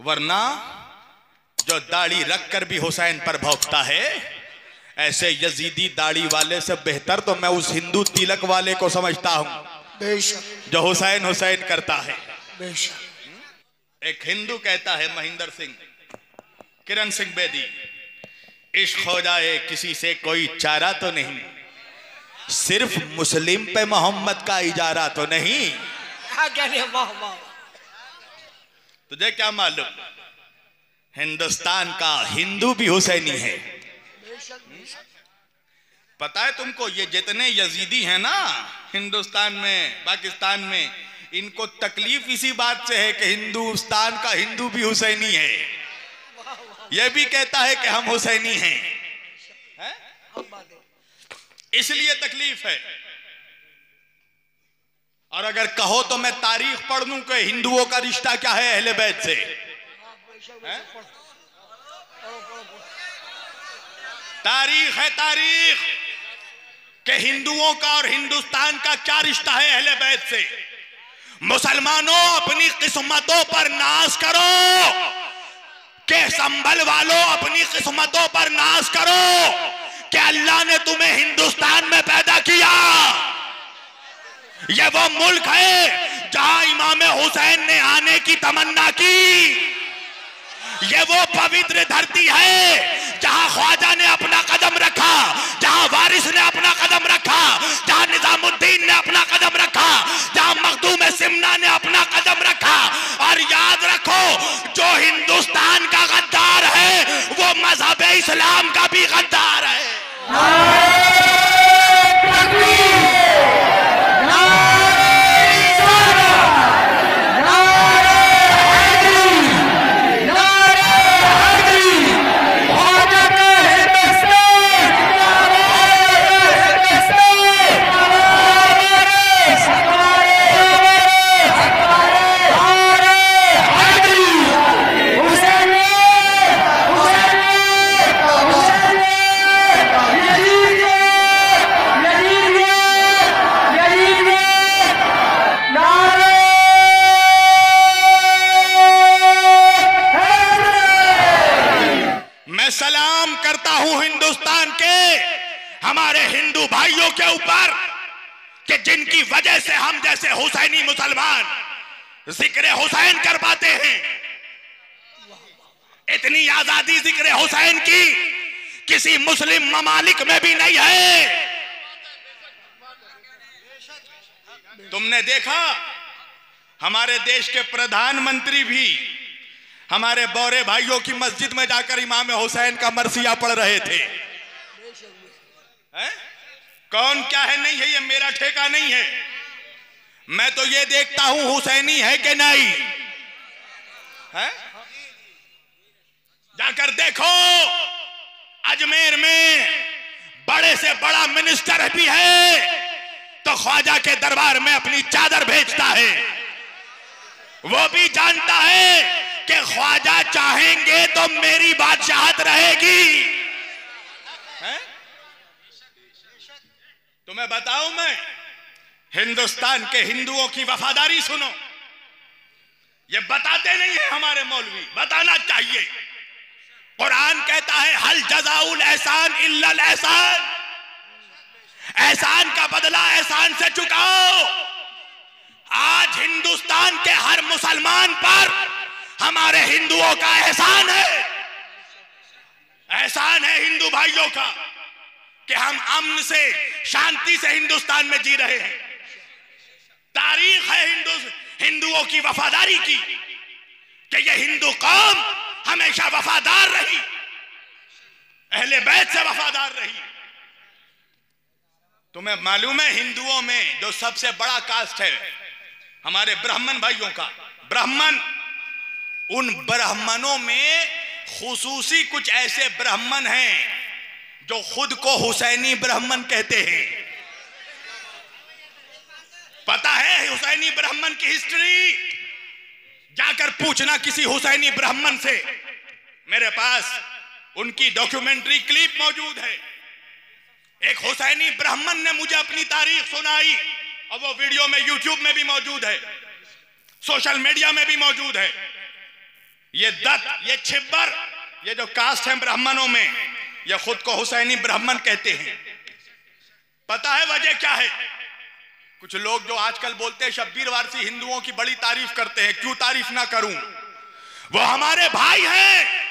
वरना जो दाढ़ी रखकर भी हुसैन पर भौंकता है, ऐसे यजीदी दाढ़ी वाले से बेहतर तो मैं उस हिंदू तिलक वाले को समझता हूं जो हुसैन हुसैन करता है। एक हिंदू कहता है, महेंद्र सिंह, किरण सिंह बेदी, इश्क हो जाए किसी से कोई चारा तो नहीं, सिर्फ मुस्लिम पे मोहम्मद का इजारा तो नहीं। तुझे क्या मालूम, हिंदुस्तान का हिंदू भी हुसैनी है। पता है तुमको, ये जितने यजीदी हैं ना हिंदुस्तान में, पाकिस्तान में, इनको तकलीफ इसी बात से है कि हिंदुस्तान का हिंदू भी हुसैनी है। यह भी कहता है कि हम हुसैनी हैं, इसलिए तकलीफ है। और अगर कहो तो मैं तारीख पढ़ दूं कि हिंदुओं का रिश्ता क्या है अहले बैत से। तारीख है, तारीख कि हिंदुओं का और हिंदुस्तान का क्या रिश्ता है अहले बैत से। मुसलमानों, अपनी किस्मतों पर नाज करो, के संभल वालों अपनी किस्मतों पर नाज करो कि अल्लाह ने तुम्हें हिंदुस्तान में पैदा किया। यह वो मुल्क है जहां इमाम हुसैन ने आने की तमन्ना की। यह वो पवित्र धरती है जहां ख्वाजा ने अपना कदम रखा, जहां वारिस ने अपना कदम रखा, जहां निजामुद्दीन ने अपना कदम रखा, जहां मखदूम सिमना ने अपना कदम रखा। और याद रखो, जो हिंदुस्तान का गद्दार है वो मजहब इस्लाम का भी गद्दार है। सलाम करता हूं हिंदुस्तान के हमारे हिंदू भाइयों के ऊपर कि जिनकी वजह से हम जैसे हुसैनी मुसलमान जिक्र हुसैन कर पाते हैं। इतनी आजादी जिक्र हुसैन की किसी मुस्लिम ममालिक में भी नहीं है। तुमने देखा, हमारे देश के प्रधानमंत्री भी हमारे बौरे भाइयों की मस्जिद में जाकर इमाम हुसैन का मरसिया पढ़ रहे थे। कौन क्या है नहीं है ये मेरा ठेका नहीं है, मैं तो ये देखता हूं हुसैनी है कि नहीं है। जाकर देखो, अजमेर में बड़े से बड़ा मिनिस्टर भी है तो ख्वाजा के दरबार में अपनी चादर भेजता है। वो भी जानता है कि ख्वाजा चाहेंगे तो मेरी बादशाहत रहेगी। तुम्हें बताऊं मैं, हिंदुस्तान के हिंदुओं की वफादारी सुनो, ये बताते नहीं है हमारे मौलवी, बताना चाहिए। कुरान कहता है हल जज़ाउल एहसान इल्लल एहसान, एहसान का बदला एहसान से चुकाओ। आज हिंदुस्तान के हर मुसलमान पर हमारे हिंदुओं का एहसान है, एहसान है हिंदू भाइयों का कि हम अमन से शांति से हिंदुस्तान में जी रहे हैं। तारीख है हिंदुओं की वफादारी की कि ये हिंदू कौम हमेशा वफादार रही, अहले बैत से वफादार रही। तुम्हें मालूम है हिंदुओं में जो सबसे बड़ा कास्ट है हमारे ब्राह्मण भाइयों का, ब्राह्मण, उन ब्राह्मणों में खुसूसी कुछ ऐसे ब्राह्मण हैं जो खुद को हुसैनी ब्राह्मण कहते हैं। पता है हुसैनी ब्राह्मण की हिस्ट्री? जाकर पूछना किसी हुसैनी ब्राह्मण से। मेरे पास उनकी डॉक्यूमेंट्री क्लिप मौजूद है। एक हुसैनी ब्राह्मण ने मुझे अपनी तारीख सुनाई और वो वीडियो में यूट्यूब में भी मौजूद है, सोशल मीडिया में भी मौजूद है। ये दत्त, ये छिब्बर, ये जो कास्ट है ब्राह्मणों में, ये खुद को हुसैनी ब्राह्मण कहते हैं। पता है वजह क्या है? कुछ लोग जो आजकल बोलते हैं शब्बीर वारसी हिंदुओं की बड़ी तारीफ करते हैं, क्यों तारीफ ना करूं, वो हमारे भाई हैं।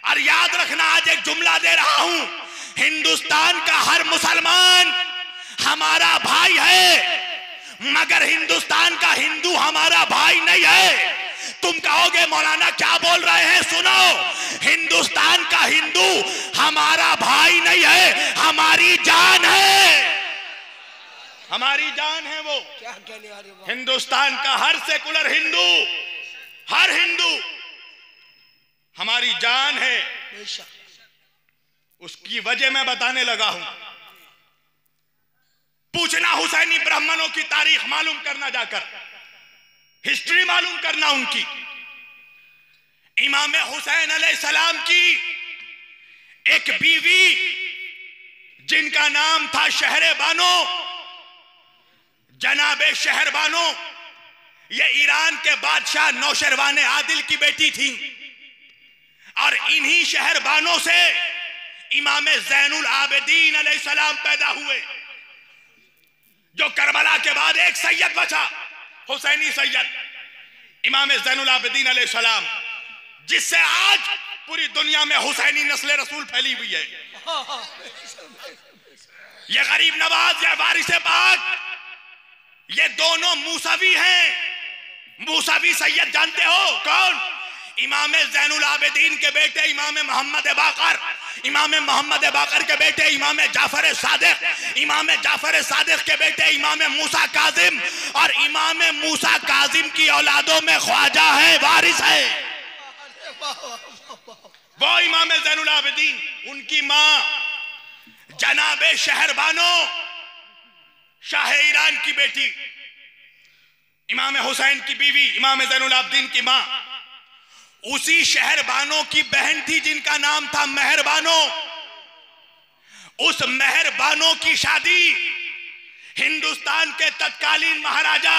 और याद रखना, आज एक जुमला दे रहा हूं, हिंदुस्तान का हर मुसलमान हमारा भाई है, मगर हिंदुस्तान का हिंदू हमारा भाई नहीं है। तुम कहोगे मौलाना क्या बोल रहे हैं, सुनो, हिंदुस्तान का हिंदू हमारा भाई नहीं है, हमारी जान है, हमारी जान है वो। हिंदुस्तान का हर सेकुलर हिंदू, हर हिंदू हमारी जान है। उसकी वजह मैं बताने लगा हूं। पूछना हुसैनी ब्राह्मणों की तारीख मालूम करना, जाकर हिस्ट्री मालूम करना उनकी। इमाम हुसैन अलैहिस्सलाम की एक बीवी जिनका नाम था शहरबानो, जनाबे शहरबानो, ये ईरान के बादशाह नौशरवान आदिल की बेटी थी। और इन्हीं शहरबानों से इमाम ज़ैनुल आबिदीन अलैहिस्सलाम पैदा हुए, जो करबला के बाद एक सैयद बचा, हुसैनी सैयद, इमाम ज़ैनुल आबिदीन अलैहिस्सलाम, जिससे आज पूरी दुनिया में हुसैनी नस्ल रसूल फैली हुई है। ये गरीब नवाज या वारिस पाक, ये दोनों मूसवी हैं। मूसवी सैयद जानते हो कौन? इमाम ज़ैनुल आबिदीन के बेटे इमाम मोहम्मद बाकर, इमाम मोहम्मद बाकर के बेटे इमाम जाफर सादिक, इमाम जाफर सादिक के बेटे इमाम मूसा काजिम, और इमाम मूसा काजिम की औलादों में ख्वाजा है, वारिस है वो इमाम ज़ैनुल आबिदीन। उनकी मां जनाबे शहरबानो, शाह ईरान की बेटी, इमाम हुसैन की बीवी, इमाम ज़ैनुल आबिदीन की मां, उसी शहरबानो की बहन थी जिनका नाम था मेहरबानो। उस मेहरबानो की शादी हिंदुस्तान के तत्कालीन महाराजा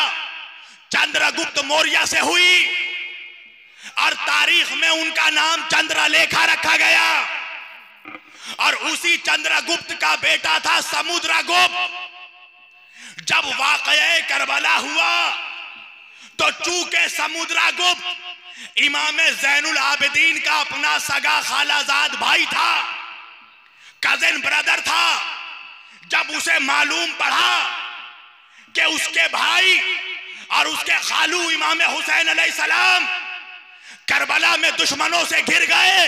चंद्रगुप्त मौर्य से हुई, और तारीख में उनका नाम चंद्रलेखा रखा गया। और उसी चंद्रगुप्त का बेटा था समुद्रगुप्त। जब वाक़या करबला हुआ तो चूंकि समुद्रगुप्त इमाम ज़ैनुल आबिदीन का अपना सगा खालाजाद भाई था, कजिन ब्रदर था, जब उसे मालूम पड़ा कि उसके भाई और उसके खालू इमाम हुसैन अलैहिस्सलाम करबला में दुश्मनों से घिर गए,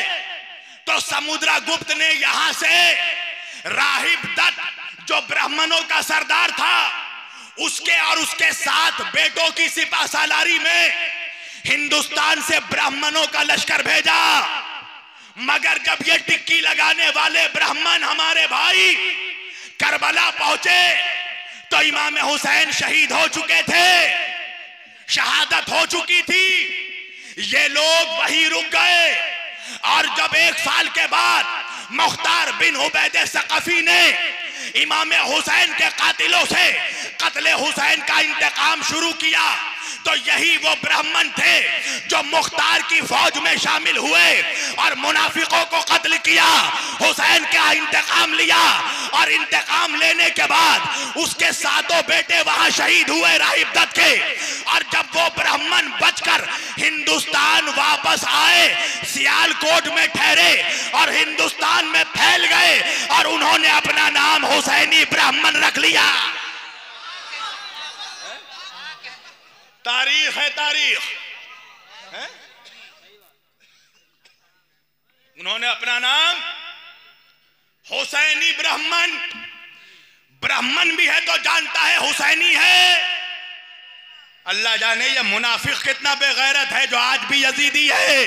तो समुद्रगुप्त ने यहां से राहिब दत्त, जो ब्राह्मणों का सरदार था, उसके और उसके 7 बेटों की सिपा सालारी में हिंदुस्तान से ब्राह्मणों का लश्कर भेजा। मगर जब ये टिक्की लगाने वाले ब्राह्मण हमारे भाई करबला पहुंचे तो इमाम हुसैन शहीद हो चुके थे, शहादत हो चुकी थी। ये लोग वहीं रुक गए। और जब 1 साल के बाद मुख्तार बिन उबैद सकफी ने इमाम हुसैन के कातिलों से कत्ले हुसैन का इंतकाम शुरू किया, तो यही वो ब्राह्मण थे जो मुख्तार की फौज में शामिल हुए और मुनाफिकों को कत्ल किया, हुसैन का इंतकाम लिया। और इंतकाम लेने के बाद उसके 7 बेटे वहां शहीद हुए राहिब दत्त के। और जब वो ब्राह्मण बचकर हिंदुस्तान वापस आए, सियालकोट में ठहरे और हिंदुस्तान में फैल गए, और उन्होंने अपना नाम हुसैनी ब्राह्मण रख लिया। तारीख है, तारीख है? उन्होंने अपना नाम हुसैनी ब्राह्मण, ब्राह्मण भी है तो जानता है हुसैनी है। अल्लाह जाने ये मुनाफिक कितना बेगैरत है जो आज भी यजीदी है।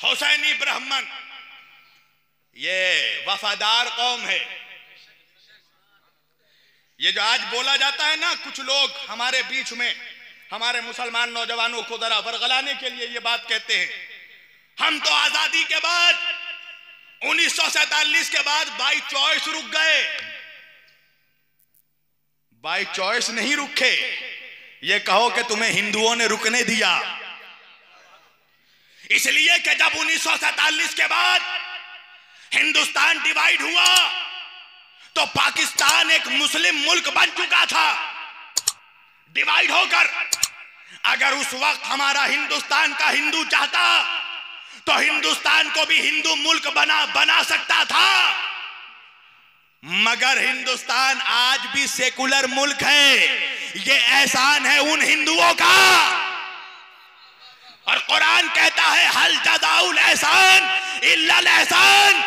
हुसैनी ब्राह्मण ये वफादार कौम है। ये जो आज बोला जाता है ना, कुछ लोग हमारे बीच में हमारे मुसलमान नौजवानों को जरा वरगलाने के लिए ये बात कहते हैं, हम तो आजादी के बाद 1947 के बाद बाई चॉइस रुक गए। बाई चॉइस नहीं रुके, ये कहो कि तुम्हें हिंदुओं ने रुकने दिया, इसलिए कि जब 1947 के बाद हिंदुस्तान डिवाइड हुआ तो पाकिस्तान एक मुस्लिम मुल्क बन चुका था डिवाइड होकर। अगर उस वक्त हमारा हिंदुस्तान का हिंदू चाहता तो हिंदुस्तान को भी हिंदू मुल्क बना सकता था, मगर हिंदुस्तान आज भी सेकुलर मुल्क है। ये एहसान है उन हिंदुओं का, और कुरान कहता है हल जज़ाउल एहसान इल्लल एहसान,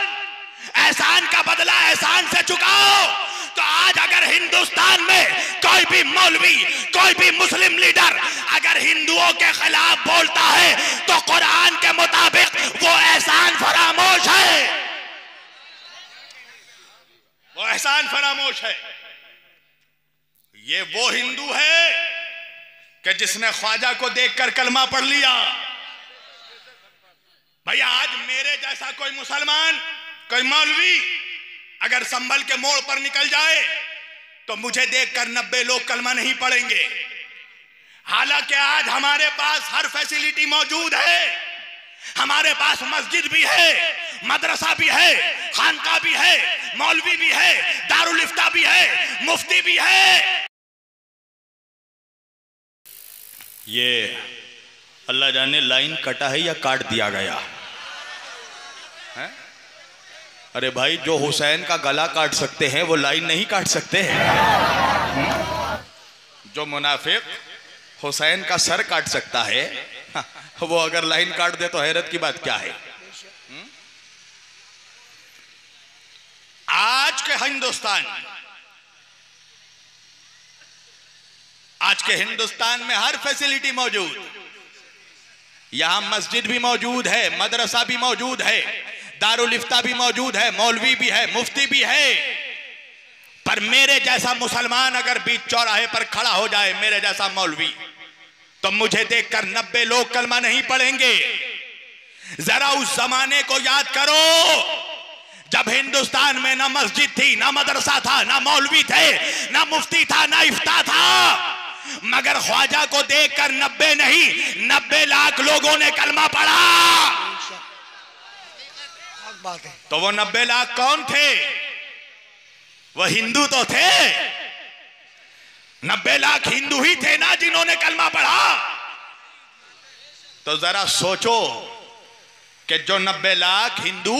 एहसान का बदला एहसान से चुकाओ। तो आज अगर हिंदुस्तान में कोई भी मौलवी, कोई भी मुस्लिम लीडर अगर हिंदुओं के खिलाफ बोलता है तो कुरान के मुताबिक वो एहसान फरामोश है, वो एहसान फरामोश है। ये वो हिंदू है कि जिसने ख्वाजा को देखकर कलमा पढ़ लिया। भैया आज मेरे जैसा कोई मुसलमान, कोई मौलवी अगर संभल के मोड़ पर निकल जाए तो मुझे देखकर 90 लोग कलमा नहीं पढ़ेंगे। हालांकि आज हमारे पास हर फैसिलिटी मौजूद है, हमारे पास मस्जिद भी है, मदरसा भी है, खानका भी है, मौलवी भी है, दारुल इफ्ता भी है, मुफ्ती भी है। ये अल्लाह जाने लाइन कटा है या काट दिया गया है? अरे भाई जो हुसैन का गला काट सकते हैं वो लाइन नहीं काट सकते हैं। जो मुनाफिक हुसैन का सर काट सकता है वो अगर लाइन काट दे तो हैरत की बात क्या है। आज के हिंदुस्तान में हर फैसिलिटी मौजूद, यहां मस्जिद भी मौजूद है, मदरसा भी मौजूद है, दारुल इफ्ता भी मौजूद है, मौलवी भी है, मुफ्ती भी है। पर मेरे जैसा मुसलमान अगर बीच चौराहे पर खड़ा हो जाए, मेरे जैसा मौलवी, तो मुझे देखकर 90 लोग कलमा नहीं पढ़ेंगे। जरा उस जमाने को याद करो जब हिंदुस्तान में ना मस्जिद थी, ना मदरसा था, ना मौलवी थे, ना मुफ्ती था, ना इफ्ता था, मगर ख्वाजा को देखकर 90 नहीं 90 लाख लोगों ने कलमा पढ़ा। तो वो 90 लाख कौन थे? वो हिंदू तो थे, 90 लाख हिंदू ही थे ना जिन्होंने कलमा पढ़ा। तो जरा सोचो कि जो 90 लाख हिंदू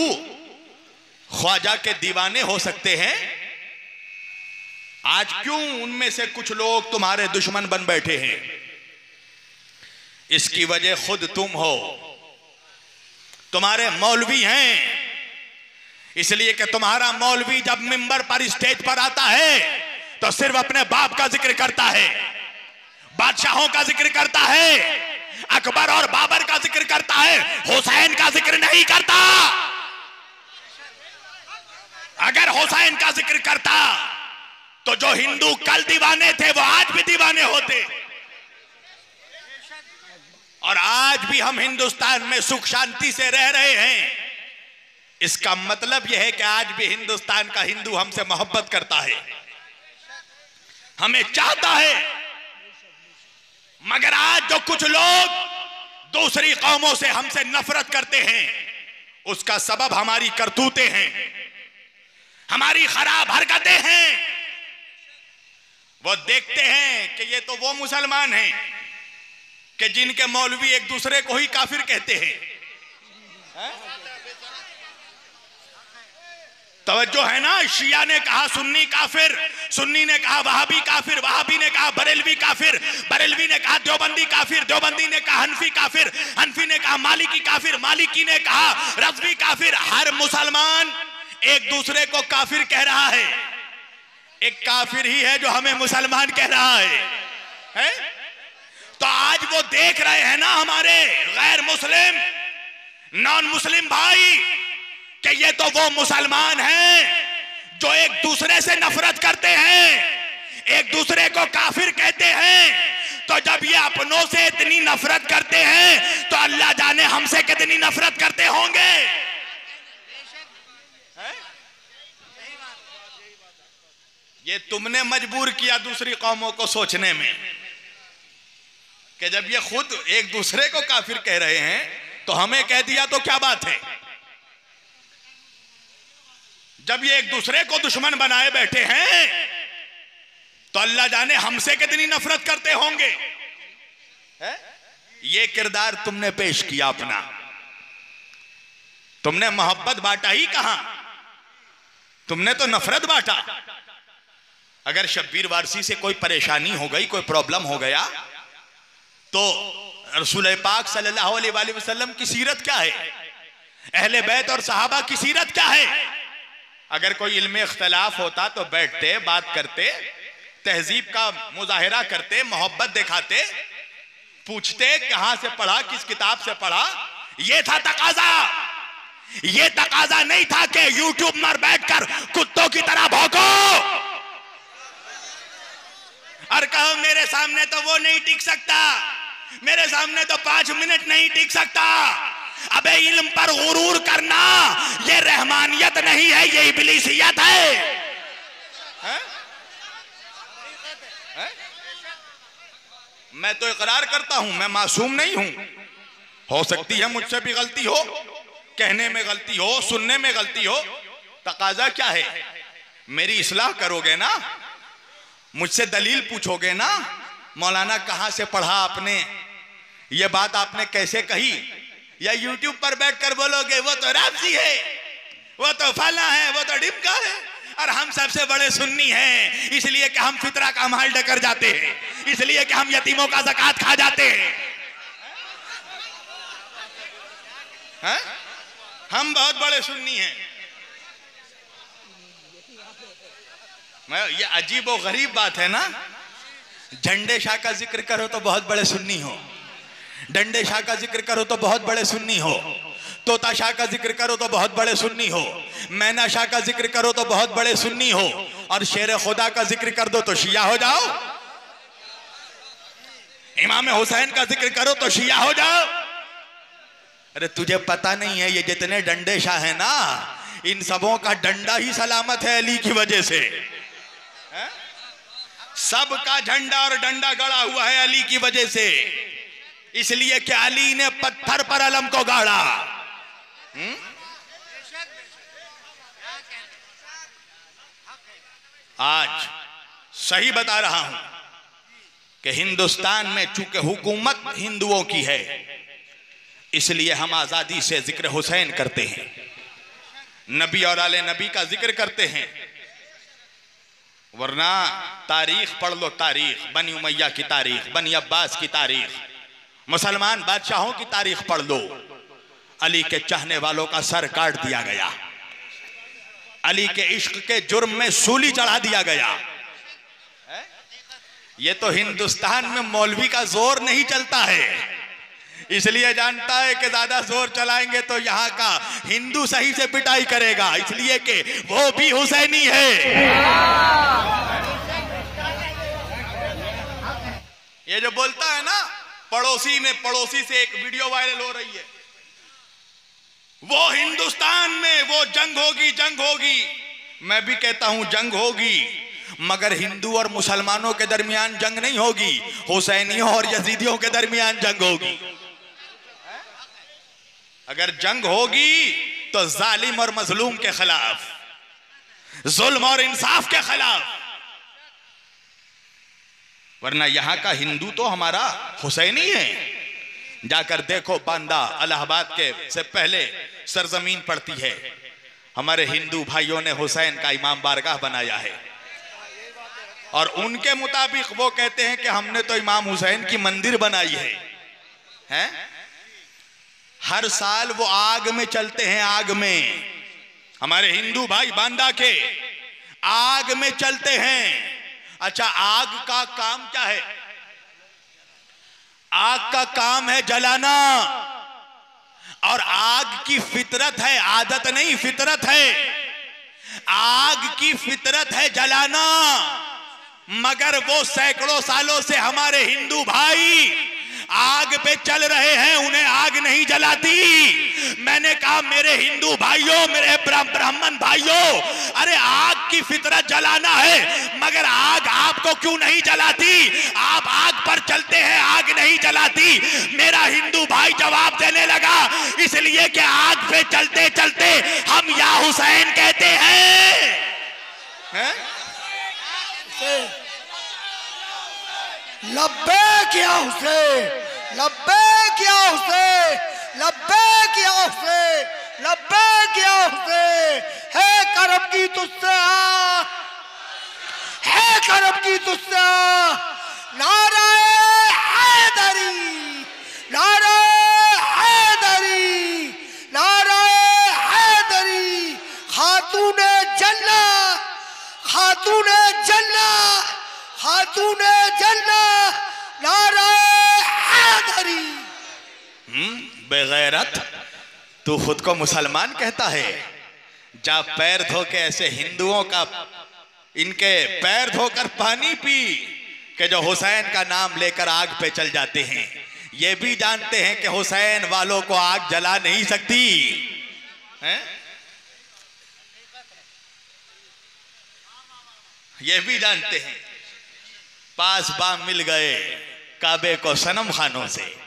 ख्वाजा के दीवाने हो सकते हैं, आज क्यों उनमें से कुछ लोग तुम्हारे दुश्मन बन बैठे हैं? इसकी वजह खुद तुम हो, तुम्हारे मौलवी हैं। इसलिए कि तुम्हारा मौलवी जब मिंबर पर स्टेज पर आता है तो सिर्फ अपने बाप का जिक्र करता है, बादशाहों का जिक्र करता है, अकबर और बाबर का जिक्र करता है, हुसैन का जिक्र नहीं करता। अगर हुसैन का जिक्र करता तो जो हिंदू कल दीवाने थे वो आज भी दीवाने होते। और आज भी हम हिंदुस्तान में सुख शांति से रह रहे हैं। इसका मतलब यह है कि आज भी हिंदुस्तान का हिंदू हमसे मोहब्बत करता है, हमें चाहता है। मगर आज जो कुछ लोग दूसरी कौमों से हमसे नफरत करते हैं, उसका सबब हमारी करतूतें हैं, हमारी खराब हरकतें हैं। वो देखते हैं कि ये तो वो मुसलमान हैं कि जिनके मौलवी एक दूसरे को ही काफिर कहते हैं। तवज्जो है ना? शिया ने कहा सुन्नी काफिर, सुन्नी ने कहा वहाबी काफिर, वहाबी ने कहा बरेलवी काफिर, बरेलवी ने कहा देवबंदी काफिर, देवबंदी ने कहा हनफी काफिर, हनफी ने कहा मालिकी काफिर, मालिकी ने कहा रज़वी काफिर। हर मुसलमान एक दूसरे को काफिर कह रहा है। एक काफिर ही है जो हमें मुसलमान कह रहा है? तो आज वो देख रहे हैं ना हमारे गैर मुस्लिम, नॉन मुस्लिम भाई, कि ये तो वो मुसलमान हैं जो एक दूसरे से नफरत करते हैं, एक दूसरे को काफिर कहते हैं। तो जब ये अपनों से इतनी नफरत करते हैं तो अल्लाह जाने हमसे कितनी नफरत करते होंगे। ये तुमने मजबूर किया दूसरी कौमों को सोचने में। कि जब ये खुद एक दूसरे को काफिर कह रहे हैं तो हमें कह दिया तो क्या बात है। जब ये एक दूसरे को दुश्मन बनाए बैठे हैं तो अल्लाह जाने हमसे कितनी नफरत करते होंगे। है? ये किरदार तुमने पेश किया अपना, तुमने मोहब्बत बांटा ही कहां, तुमने तो नफरत बांटा। अगर शब्बीर वारसी से कोई परेशानी हो गई, कोई प्रॉब्लम हो गया, तो रसूल पाक सल्लल्लाहु अलैहि वसल्लम की सीरत क्या है, अहले बैत और सहाबा की सीरत क्या है। अगर कोई इल्म इख्तलाफ होता तो बैठते, बात करते, तहजीब का मुजाहिरा करते, मोहब्बत दिखाते, पूछते कहां से पढ़ा, किस किताब से पढ़ा। यह था तकाजा। यह तकाजा नहीं था कि यूट्यूब पर बैठकर कुत्तों की तरह भौंको और कहो मेरे सामने तो वो नहीं टिक सकता, मेरे सामने तो 5 मिनट नहीं टिक सकता। अबे इल्म पर गुरूर करना ये रहमानियत नहीं है, ये इब्लीसियत है। है? है? मैं तो इकरार करता हूं मैं मासूम नहीं हूं। हो सकती है मुझसे भी गलती हो, कहने में गलती हो, सुनने में गलती हो। तकाजा क्या है, मेरी इस्लाह करोगे ना, मुझसे दलील पूछोगे ना, मौलाना कहां से पढ़ा आपने, ये बात आपने कैसे कही, या यूट्यूब पर बैठकर बोलोगे वो तो राफजी है, वो तो फला है, वो तो ढिमका है, और हम सबसे बड़े सुन्नी हैं इसलिए कि हम फितरा का माल डकर जाते हैं, इसलिए कि हम यतीमों का ज़कात खा जाते हैं। है? हम बहुत बड़े सुन्नी हैं। ये अजीब और गरीब बात है ना। झंडे शाह का जिक्र करो तो बहुत बड़े सुन्नी हो, डंडे शाह का जिक्र करो तो बहुत बड़े सुन्नी हो, तोता शाह का जिक्र करो तो बहुत बड़े सुन्नी हो, मैना शाह का जिक्र करो तो बहुत बड़े सुन्नी हो, और शेर खुदा का जिक्र कर दो तो शिया हो जाओ, इमाम हुसैन का जिक्र करो तो शिया हो जाओ। अरे तुझे पता नहीं है ये जितने डंडे शाह है ना, इन सबों का डंडा ही सलामत है अली की वजह से। सबका झंडा और डंडा गड़ा हुआ है अली की वजह से, इसलिए कि अली ने पत्थर पर अलम को गाड़ा। आज सही बता रहा हूं कि हिंदुस्तान में चूंकि हुकूमत हिंदुओं की है, इसलिए हम आजादी से जिक्र हुसैन करते हैं, नबी और आले नबी का जिक्र करते हैं। वरना तारीख पढ़ लो, तारीख बनी उमैया की तारीख, बनी अब्बास की तारीख, मुसलमान बादशाहों की तारीख पढ़ लो। अली के चाहने वालों का सर काट दिया गया, अली के इश्क के जुर्म में सूली चढ़ा दिया गया। ये तो हिंदुस्तान में मौलवी का जोर नहीं चलता है, इसलिए जानता है कि ज्यादा जोर चलाएंगे तो यहाँ का हिंदू सही से पिटाई करेगा, इसलिए कि वो भी हुसैनी है। ये जो बोलता है ना पड़ोसी से एक वीडियो वायरल हो रही है, वो हिंदुस्तान में वो जंग होगी। मैं भी कहता हूं जंग होगी, मगर हिंदू और मुसलमानों के दरमियान जंग नहीं होगी, हुसैनियों और यजीदियों के दरमियान जंग होगी। अगर जंग होगी तो जालिम और मजलूम के खिलाफ, जुल्म और इंसाफ के खिलाफ। वरना यहां का हिंदू तो हमारा हुसैनी है। जाकर देखो, बांदा इलाहाबाद के से पहले सरजमीन पड़ती है, हमारे हिंदू भाइयों ने हुसैन का इमाम बारगाह बनाया है, और उनके मुताबिक वो कहते हैं कि हमने तो इमाम हुसैन की मंदिर बनाई है? हर साल वो आग में चलते हैं, आग में। हमारे हिंदू भाई बांदा के आग में चलते हैं। अच्छा, आग का काम क्या है? आग का काम है जलाना, और आग की फितरत है, आदत नहीं फितरत है। आग की फितरत है जलाना, मगर वो सैकड़ों सालों से हमारे हिंदू भाई आग पे चल रहे हैं उन्हें आग नहीं जलाती। मैंने कहा मेरे हिंदू भाइयों, मेरे ब्राह्मण भाइयों, अरे आग की फितरत जलाना है, मगर आग आपको क्यों नहीं जलाती? आप आग पर चलते हैं, आग नहीं जलाती। मेरा हिंदू भाई जवाब देने लगा, इसलिए कि आग पे चलते चलते हम या हुसैन कहते हैं। लब्बैक या हुसैन, लब्बैक या हुसैन, लब्बैक या हुसैन, लब्बैक या हुसैन। है करम की तुस्सा, है करम की तुस्सा। नाराए हैदरी, नाराए हैदरी, नाराए हैदरी। खातूने जन्नत, खातूने जन्नत, खातूने जन्नत, नाराए हैदरी। बेगैरत, तू खुद को मुसलमान कहता है? जा पैर धो के ऐसे हिंदुओं का, इनके पैर धोकर पानी पी कि जो हुसैन का नाम लेकर आग पे चल जाते हैं। ये भी जानते हैं कि हुसैन वालों को आग जला नहीं सकती है? ये भी जानते हैं। पास बाम मिल गए काबे को सनम खानों से।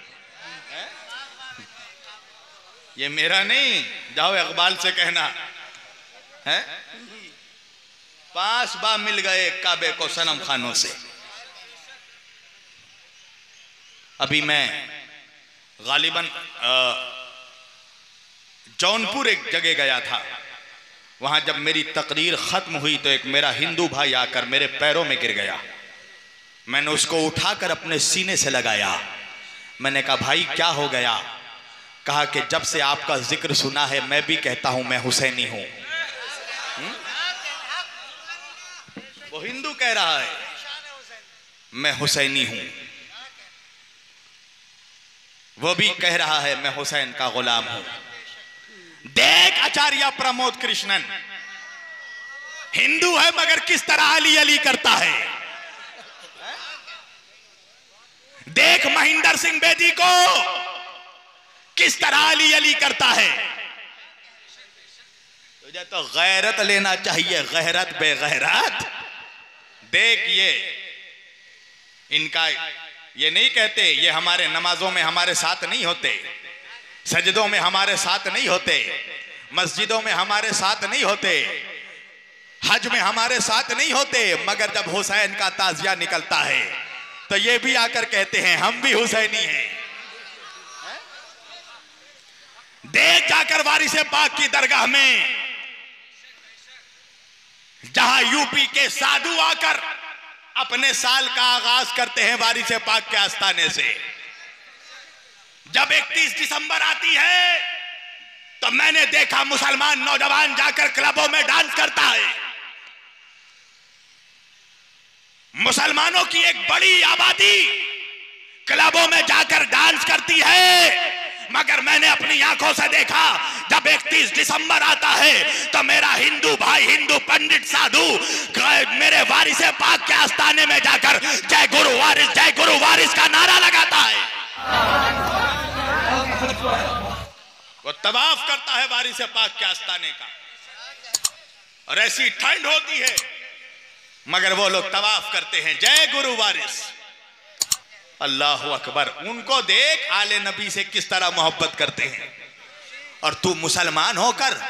ये मेरा नहीं, जाओ इकबाल से कहना है। पास बाम मिल गए काबे को सनम खानों से। अभी मैं गालिबन जौनपुर एक जगह गया था। वहां जब मेरी तकरीर खत्म हुई तो एक मेरा हिंदू भाई आकर मेरे पैरों में गिर गया। मैंने उसको उठाकर अपने सीने से लगाया। मैंने कहा भाई क्या हो गया? कहा कि जब से आपका जिक्र सुना है मैं भी कहता हूं मैं हुसैनी हूं। वो हिंदू कह रहा है मैं हुसैनी हूं, वो भी कह रहा है मैं हुसैन का गुलाम हूं। देख आचार्य प्रमोद कृष्णन हिंदू है मगर किस तरह अली अली करता है। देख महेंद्र सिंह बेदी को किस तरह अली अली करता है। तुझे तो गैरत लेना चाहिए, गैरत बेगैरत। देख ये इनका, ये नहीं कहते, ये हमारे नमाजों में हमारे साथ नहीं होते, सजदों में हमारे साथ नहीं होते, मस्जिदों में हमारे साथ नहीं होते, हज में हमारे साथ नहीं होते, मगर जब हुसैन का ताजिया निकलता है तो ये भी आकर कहते हैं हम भी हुसैनी हैं। देख जाकर वारिस पाक की दरगाह में, जहां यूपी के साधु आकर अपने साल का आगाज करते हैं वारिस पाक के आस्थाने से। जब 31 दिसंबर आती है तो मैंने देखा मुसलमान नौजवान जाकर क्लबों में डांस करता है। मुसलमानों की एक बड़ी आबादी क्लबों में जाकर डांस करती है, मगर मैंने अपनी आंखों से देखा जब 31 दिसंबर आता है तो मेरा हिंदू भाई, हिंदू पंडित साधु मेरे वारिस पाक के आस्थाने में जाकर जय गुरु वारिस का नारा लगाता है। वो तवाफ करता है वारिस पाक के आस्थाने का, और ऐसी ठंड होती है मगर वो लोग तवाफ करते हैं जय गुरु वारिस। अल्लाह अकबर। उनको देख आले नबी से किस तरह मोहब्बत करते हैं, और तू मुसलमान होकर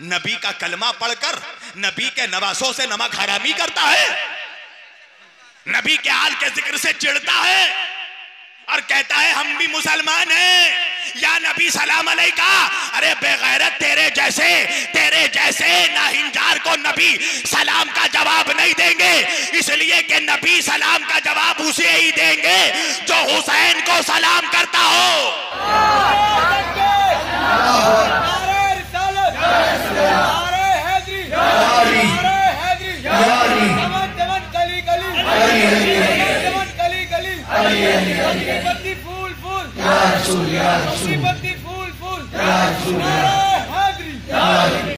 नबी का कलमा पढ़कर नबी के नवासों से नमक हरामी करता है, नबी के हाल के जिक्र से चिढ़ता है और कहता है हम भी मुसलमान हैं या नबी सलाम अलैका। अरे बेगैरत, तेरे जैसे नाहिंजार को नबी सलाम का जवाब नहीं देंगे, इसलिए कि नबी सलाम का जवाब उसे ही देंगे जो हुसैन को सलाम करता हो। फूल फूल